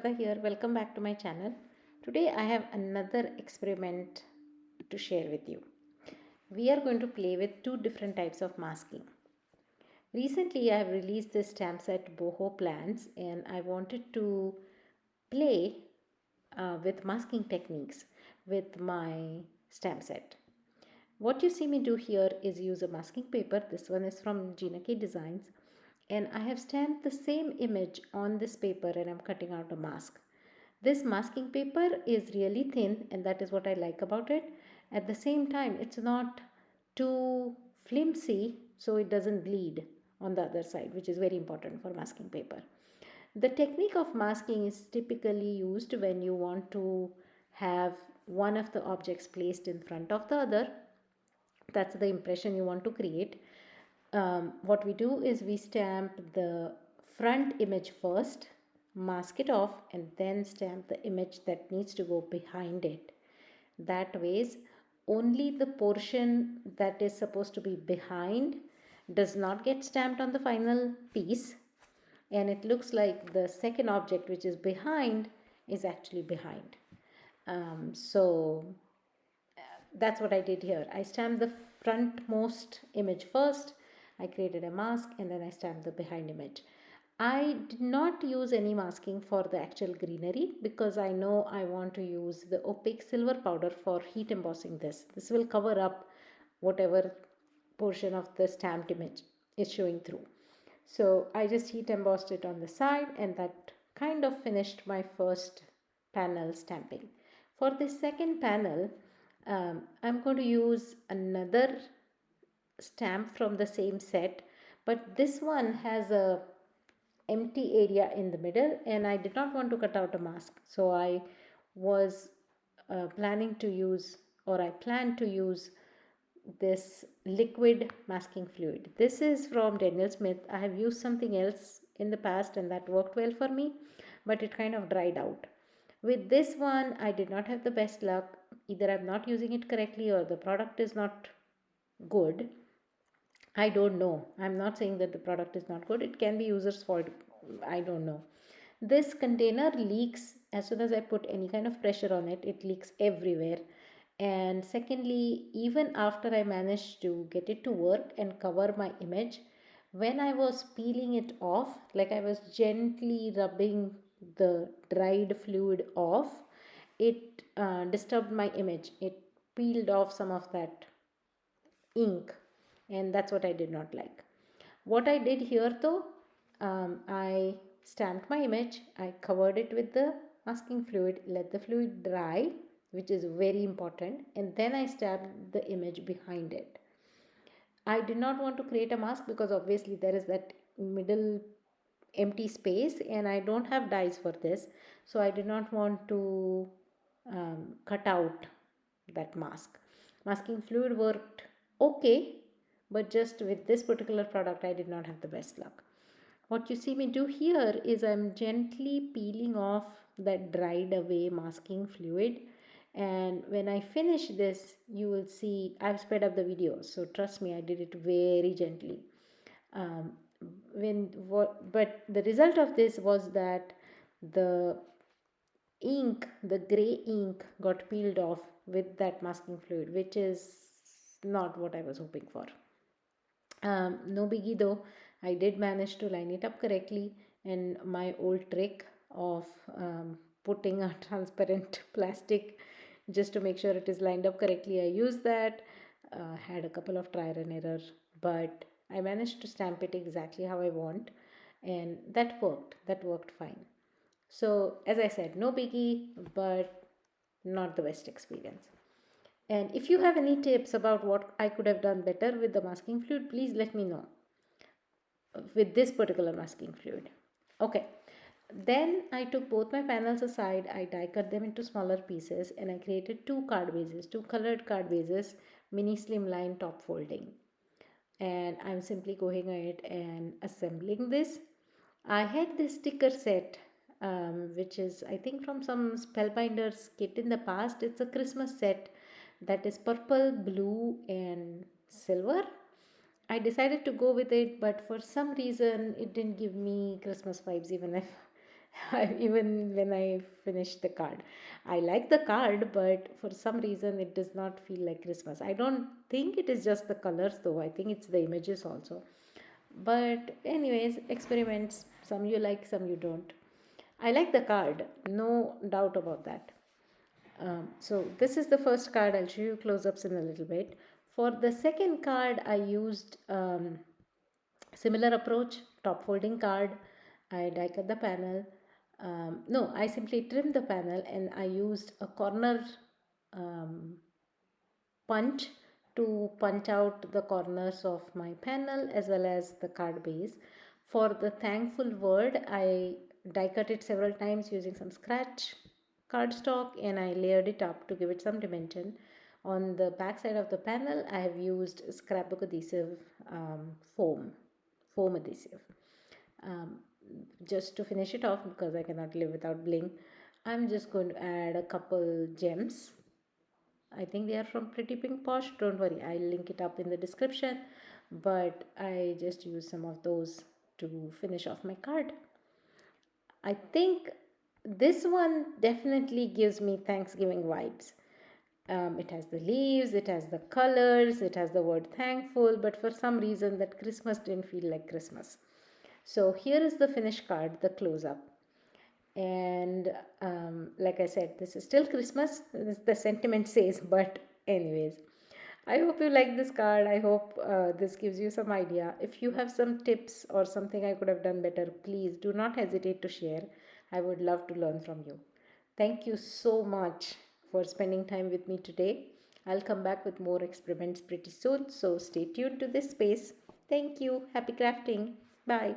Varada here. Welcome back to my channel. Today I have another experiment to share with you. We are going to play with two different types of masking. Recently I have released this stamp set Boho plans and I wanted to play with masking techniques with my stamp set. What you see me do here is use a masking paper. This one is from Gina K Designs, and I have stamped the same image on this paper and I'm cutting out a mask. This masking paper is really thin and that is what I like about it. At the same time, it's not too flimsy so it doesn't bleed on the other side, which is very important for masking paper. The technique of masking is typically used when you want to have one of the objects placed in front of the other. That's the impression you want to create. What we do is we stamp the front image first, mask it off, and then stamp the image that needs to go behind it. That ways, only the portion that is supposed to be behind does not get stamped on the final piece, and it looks like the second object which is behind is actually behind. So that's what I did here. I stamped the frontmost image first, I created a mask, and then I stamped the behind image. I did not use any masking for the actual greenery because I know I want to use the opaque silver powder for heat embossing this. This will cover up whatever portion of the stamped image is showing through. So I just heat embossed it on the side, and that kind of finished my first panel stamping. For the second panel, I'm going to use another stamp from the same set, but this one has a empty area in the middle and I did not want to cut out a mask, so I was planning to use, or I plan to use, this liquid masking fluid. This is from Daniel Smith. I have used something else in the past and that worked well for me, but it kind of dried out. With this one I did not have the best luck. Either I'm not using it correctly or the product is not good. I don't know. I'm not saying that the product is not good. It can be user's fault. I don't know. This container leaks as soon as I put any kind of pressure on it. It leaks everywhere. And secondly, even after I managed to get it to work and cover my image, when I was peeling it off, like I was gently rubbing the dried fluid off, it disturbed my image. It peeled off some of that ink, and that's what I did not like. What I did here though, I stamped my image, I covered it with the masking fluid, let the fluid dry, which is very important, and then I stamped the image behind it. I did not want to create a mask because obviously there is that middle empty space and I don't have dies for this, so I did not want to cut out that mask. Masking fluid worked okay, but just with this particular product I did not have the best luck. What you see me do here is I'm gently peeling off that dried away masking fluid, and when I finish this you will see I've sped up the video, so trust me, I did it very gently. But the result of this was that the ink, the gray ink, got peeled off with that masking fluid, which is not what I was hoping for. No biggie though, I did manage to line it up correctly, and my old trick of putting a transparent plastic just to make sure it is lined up correctly, I used that. Had a couple of trial and error, but I managed to stamp it exactly how I want, and that worked fine. So as I said, no biggie, but not the best experience. And if you have any tips about what I could have done better with the masking fluid, please let me know with this particular masking fluid. Okay, then I took both my panels aside, I die cut them into smaller pieces, and I created two colored card bases, mini slimline top folding. And I'm simply going ahead and assembling this. I had this sticker set, which is I think from some Spellbinders kit in the past. It's a Christmas set that is purple, blue and silver. I decided to go with it, but for some reason it didn't give me Christmas vibes even if Even when I finish the card, I like the card, but for some reason it does not feel like Christmas. I don't think it is just the colors though, I think it's the images also. But anyways, experiments, some you like, some you don't. I like the card, no doubt about that. So this is the first card. I'll show you close-ups in a little bit. For the second card, I used similar approach, top folding card. I die cut the panel. No, I simply trimmed the panel and I used a corner um, punch to punch out the corners of my panel as well as the card base. For the thankful word, I die cut it several times using some scratch cardstock and I layered it up to give it some dimension. On the back side of the panel, I have used scrapbook adhesive foam adhesive. Um, just to finish it off, because I cannot live without bling, I'm just going to add a couple gems. I think they are from Pretty Pink Posh. Don't worry, I'll link it up in the description. But I just use some of those to finish off my card. I think this one definitely gives me Thanksgiving vibes. It has the leaves, it has the colors, it has the word thankful, but for some reason that Christmas didn't feel like Christmas. So here is the finished card, the close up. And like I said, this is still Christmas, the sentiment says, but anyways, I hope you like this card. I hope this gives you some idea. If you have some tips or something I could have done better, please do not hesitate to share. I would love to learn from you. Thank you so much for spending time with me today. I'll come back with more experiments pretty soon, so stay tuned to this space. Thank you. Happy crafting. Bye.